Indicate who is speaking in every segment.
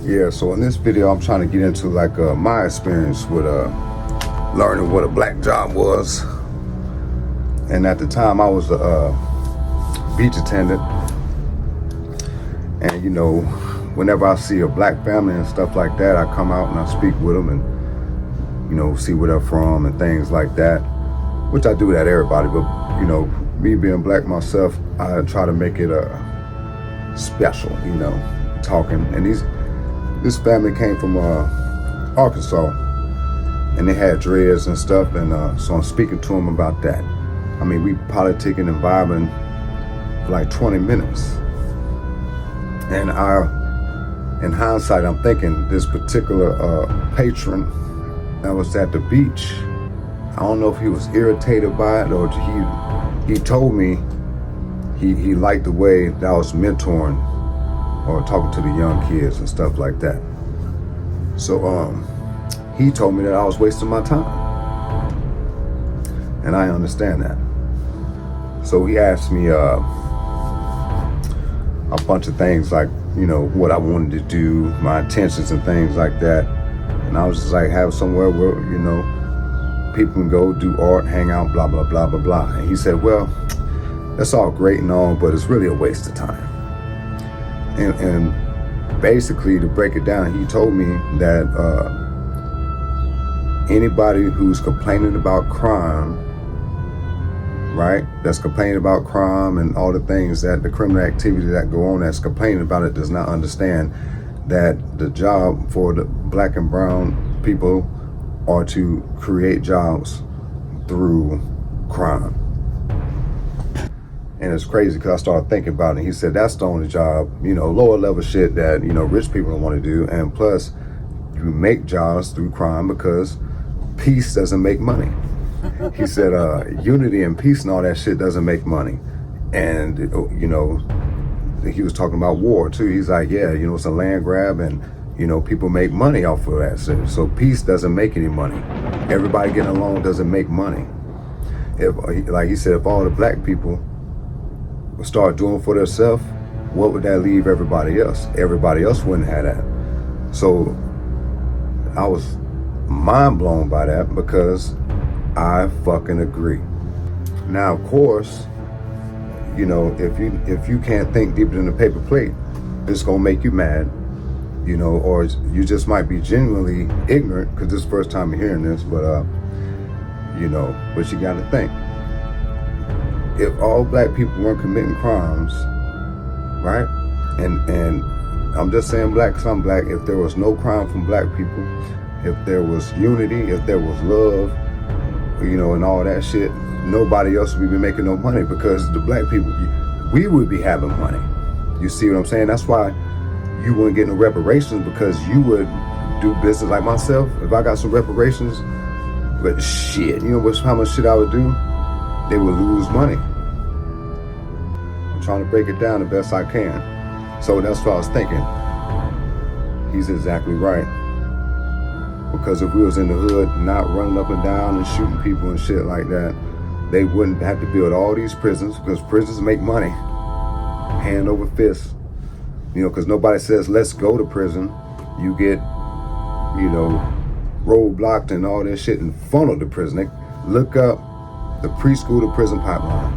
Speaker 1: Yeah, so in this video, I'm trying to get into like my experience with learning what a black job was. And at the time, I was a beach attendant. And you know, whenever I see a black family and stuff like that, I come out and I speak with them and, you know, see where they're from and things like that, which I do that everybody. But, you know, me being black myself, I try to make it special, you know, talking. And this family came from Arkansas, and they had dreads and stuff, and so I'm speaking to them about that. I mean, we politicking and vibing for like 20 minutes. And in hindsight, I'm thinking this particular patron that was at the beach, I don't know if he was irritated by it or he told me he liked the way that I was mentoring or talking to the young kids and stuff like that. So he told me that I was wasting my time, and I understand that. So he asked me a bunch of things, like, you know, what I wanted to do, my intentions and things like that. And I was just like, have somewhere where, you know, people can go do art, hang out, blah blah blah blah blah. And he said, well, that's all great and all, but it's really a waste of time. And basically, to break it down, he told me that anybody who's complaining about crime, right, that's complaining about crime and all the things that the criminal activity that go on, that's complaining about it, does not understand that the job for the black and brown people are to create jobs through crime. And it's crazy because I started thinking about it. And he said that's the only job, you know, lower level shit that, you know, rich people don't want to do. And plus, you make jobs through crime because peace doesn't make money. He said unity and peace and all that shit doesn't make money. And, you know, he was talking about war too. He's like, yeah, you know, it's a land grab and, you know, people make money off of that shit. So peace doesn't make any money. Everybody getting along doesn't make money. If, like he said, if all the black people start doing for themselves, what would that leave everybody else? Everybody else wouldn't have that. So I was mind blown by that because I fucking agree. Now, of course, you know, if you can't think deeper than a paper plate, it's gonna make you mad, you know, or you just might be genuinely ignorant because this is the first time you're hearing this, but you know, but you gotta think. If all black people weren't committing crimes, right? And I'm just saying black because I'm black. If there was no crime from black people, if there was unity, if there was love, you know, and all that shit, nobody else would be making no money because the black people, we would be having money. You see what I'm saying? That's why you wouldn't get no reparations, because you would do business like myself. If I got some reparations, but shit, you know how much shit I would do? They would lose money. I'm trying to break it down the best I can. So that's what I was thinking. He's exactly right. Because if we was in the hood, not running up and down and shooting people and shit like that, they wouldn't have to build all these prisons, because prisons make money, hand over fist. You know, because nobody says, let's go to prison. You get, you know, roadblocked and all that shit and funneled to prison. They look up the preschool to prison pipeline.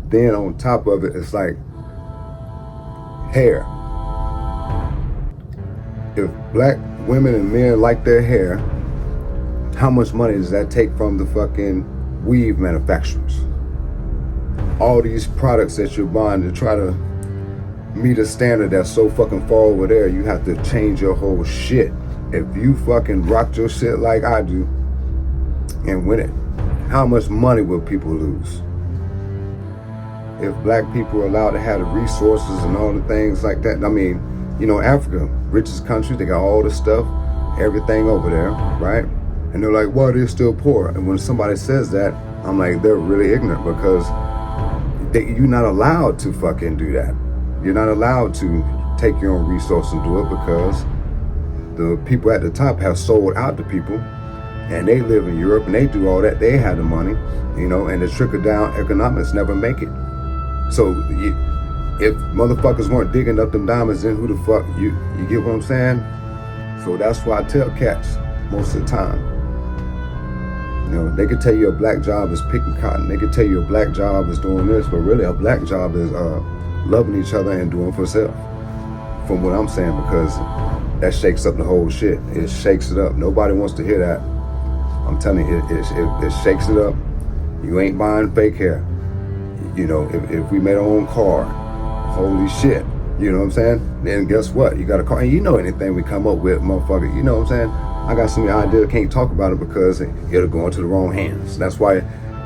Speaker 1: Then on top of it, it's like hair. If black women and men like their hair, how much money does that take from the fucking weave manufacturers? All these products that you're buying to try to meet a standard that's so fucking far over there, you have to change your whole shit. If you fucking rock your shit like I do and win it, how much money will people lose? If black people are allowed to have the resources and all the things like that, I mean, you know, Africa, richest country, they got all the stuff, everything over there, right? And they're like, well, they're still poor. And when somebody says that, I'm like, they're really ignorant, because you're not allowed to fucking do that. You're not allowed to take your own resources and do it, because the people at the top have sold out to people, and they live in Europe and they do all that. They have the money, you know, and the trickle down economics never make it. So If motherfuckers weren't digging up them diamonds, then who the fuck, you get what I'm saying? So that's why I tell cats most of the time. You know, they could tell you a black job is picking cotton. They could tell you a black job is doing this, but really a black job is loving each other and doing for self. From what I'm saying, because that shakes up the whole shit. It shakes it up. Nobody wants to hear that. I'm telling you, it shakes it up. You ain't buying fake hair. You know, if we made our own car, holy shit. You know what I'm saying? Then guess what? You got a car, and you know anything we come up with, motherfucker. You know what I'm saying? I got some ideas, can't talk about it because it'll go into the wrong hands. That's why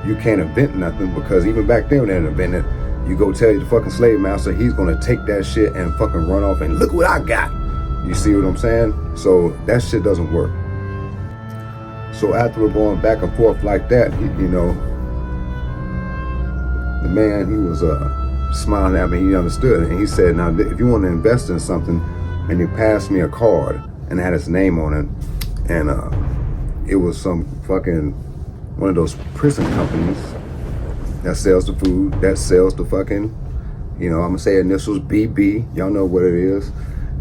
Speaker 1: you can't invent nothing, because even back then when they invented, you go tell the fucking slave master, he's gonna take that shit and fucking run off and look what I got. You see what I'm saying? So that shit doesn't work. So after we're going back and forth like that, you know, the man, he was smiling at me, he understood, and he said, now if you want to invest in something, and he passed me a card and it had his name on it, and it was some fucking one of those prison companies that sells the food, that sells the fucking, you know, I'm gonna say initials BB, y'all know what it is.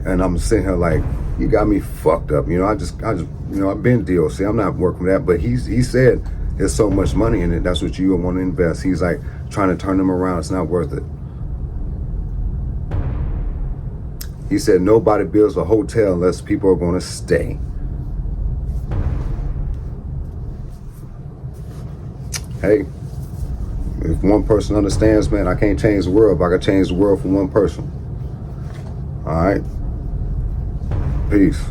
Speaker 1: And I'm sitting here like, you got me fucked up. You know, I just, you know, I've been DOC, I'm not working with that, but he said there's so much money in it, that's what you want to invest. He's like trying to turn them around, it's not worth it. He said nobody builds a hotel unless people are going to stay. Hey, if one person understands, man, I can't change the world, but I can change the world for one person. All right? Peace.